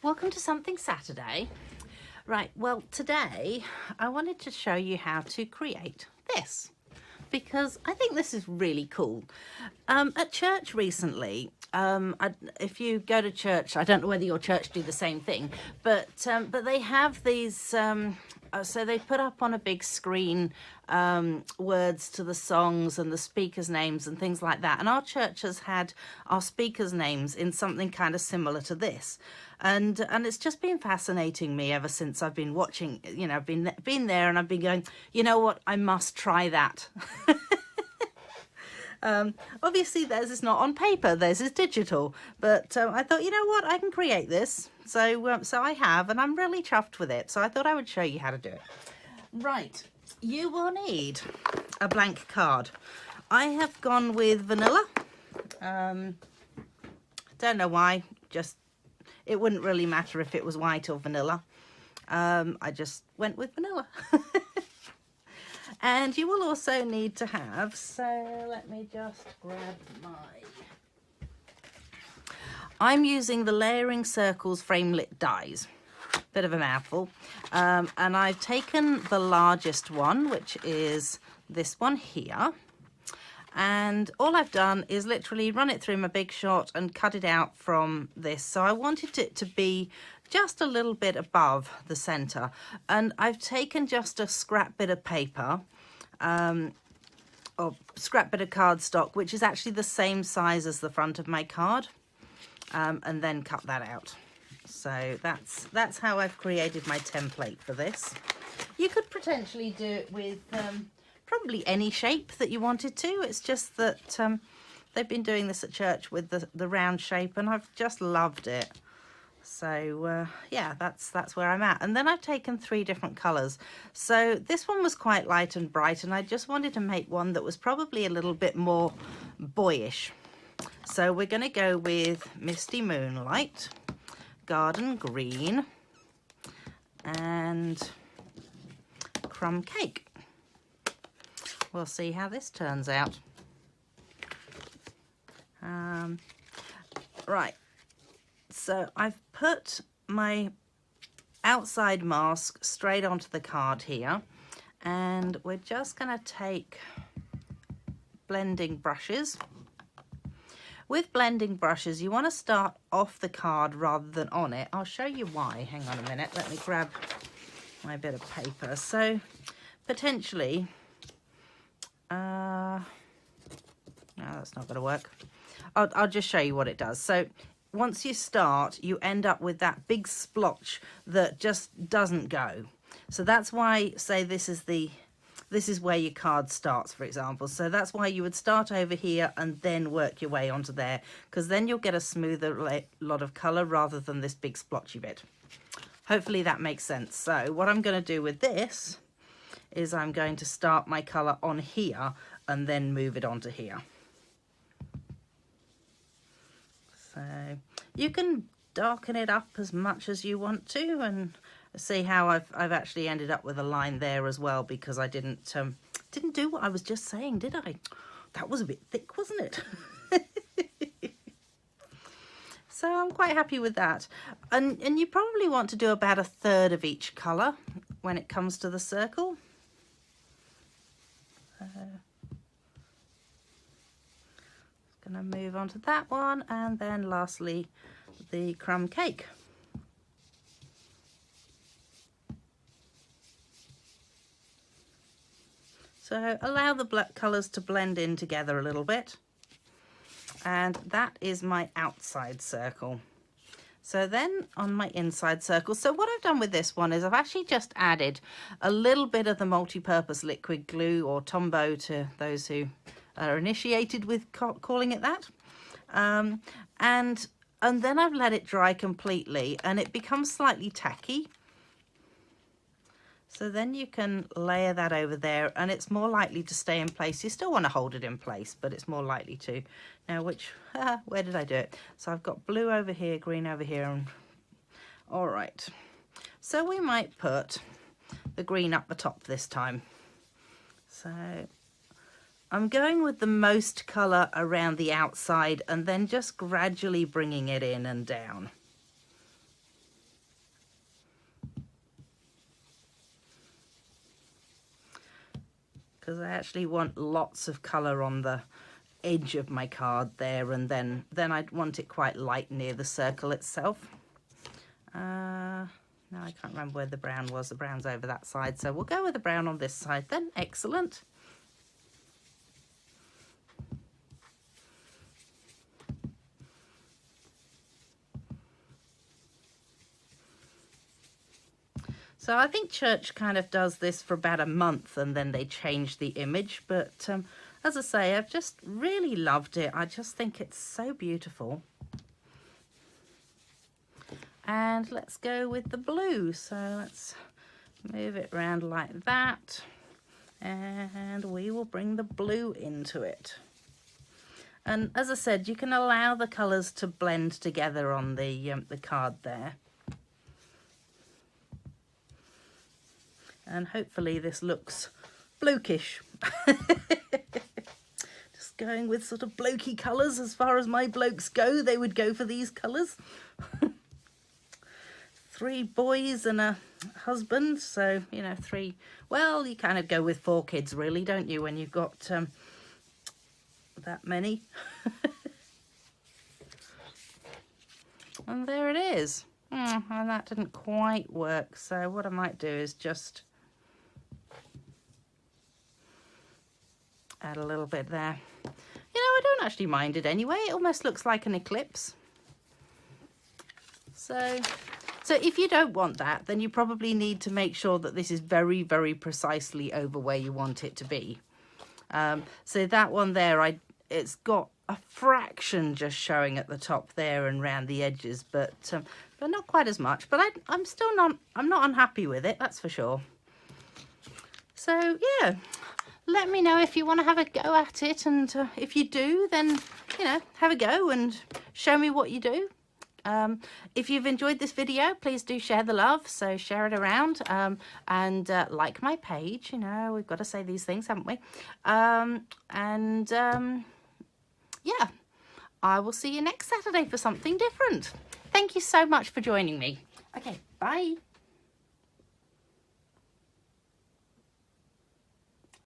Welcome to Something Saturday. Right, well, today I wanted to show you how to create this because I think this is really cool. At church recently, if you go to church, I don't know whether your church do the same thing, but they have these, so they put up on a big screen words to the songs and the speakers' names and things like that. And our church has had our speakers' names in something kind of similar to this. And it's just been fascinating me ever since I've been watching, you know, been there and I've been going, you know what, I must try that. Obviously theirs is not on paper, theirs is digital, but I thought, you know what, I can create this. So I have, and I'm really chuffed with it. So I thought I would show you how to do it. Right, you will need a blank card. I have gone with vanilla. Don't know why, just it wouldn't really matter if it was white or vanilla. I just went with vanilla. And you will also need to have, so let me just grab I'm using the Layering Circles Framelit dies. Bit of a mouthful. And I've taken the largest one, which is this one here. And all I've done is literally run it through my Big Shot and cut it out from this. So I wanted it to be just a little bit above the center. And I've taken just a scrap bit of paper, or scrap bit of cardstock, which is actually the same size as the front of my card, and then cut that out. So that's how I've created my template for this. You could potentially do it with probably any shape that you wanted to. It's just that they've been doing this at church with the round shape, and I've just loved it. So yeah, that's where I'm at. And then I've taken 3 different colors. So this one was quite light and bright, and I just wanted to make one that was probably a little bit more boyish. So we're going to go with Misty Moonlight, Garden Green, and Crumb Cake. We'll see how this turns out. Right. So I've put my outside mask straight onto the card here, and we're just going to take blending brushes. With blending brushes, you want to start off the card rather than on it. I'll show you why. Hang on a minute. Let me grab my bit of paper. So potentially, no, that's not going to work. I'll just show you what it does. So once you start, you end up with that big splotch that just doesn't go. So that's why, say this is where your card starts, for example. So that's why you would start over here and then work your way onto there, because then you'll get a smoother lot of colour rather than this big splotchy bit. Hopefully that makes sense. So what I'm going to do with this is I'm going to start my colour on here and then move it onto here. So you can darken it up as much as you want to, and see how I've actually ended up with a line there as well, because I didn't do what I was just saying, did I? That was a bit thick, wasn't it? So I'm quite happy with that. And you probably want to do about 1/3 of each colour when it comes to the circle. Going to move on to that one, and then lastly the crumb cake. So allow the black colours to blend in together a little bit, and that is my outside circle. So then on my inside circle, so what I've done with this one is I've actually just added a little bit of the multi-purpose liquid glue, or Tombow to those who are initiated with calling it that, and then I've let it dry completely, and it becomes slightly tacky. So then you can layer that over there, and it's more likely to stay in place. You still want to hold it in place, but it's more likely to. Now, where did I do it? So I've got blue over here, green over here, and all right. So we might put the green up the top this time. So I'm going with the most colour around the outside and then just gradually bringing it in and down. because I actually want lots of colour on the edge of my card there, and then I'd want it quite light near the circle itself. No, I can't remember where the brown was. The brown's over that side, so we'll go with the brown on this side then. Excellent. So I think Church kind of does this for about a month and then they change the image. But as I say, I've just really loved it. I just think it's so beautiful. And let's go with the blue. So let's move it around like that. And we will bring the blue into it. And as I said, you can allow the colours to blend together on the card there. And hopefully this looks blokish. Just going with sort of blokey colours. As far as my blokes go, they would go for these colours. 3 boys and a husband, so, you know, 3, well, you kind of go with 4 kids really, don't you, when you've got that many. And there it is. And that didn't quite work, so what I might do is just add a little bit there. You know, I don't actually mind it anyway. It almost looks like an eclipse. So if you don't want that, then you probably need to make sure that this is very, very precisely over where you want it to be. So that one there, it's got a fraction just showing at the top there and around the edges, but not quite as much. But I'm not unhappy with it, that's for sure. So yeah, let me know if you want to have a go at it, and if you do, then, you know, have a go and show me what you do. If you've enjoyed this video, please do share the love, so share it around, and like my page. You know, we've got to say these things, haven't we? Yeah, I will see you next Saturday for something different. Thank you so much for joining me. Okay, bye.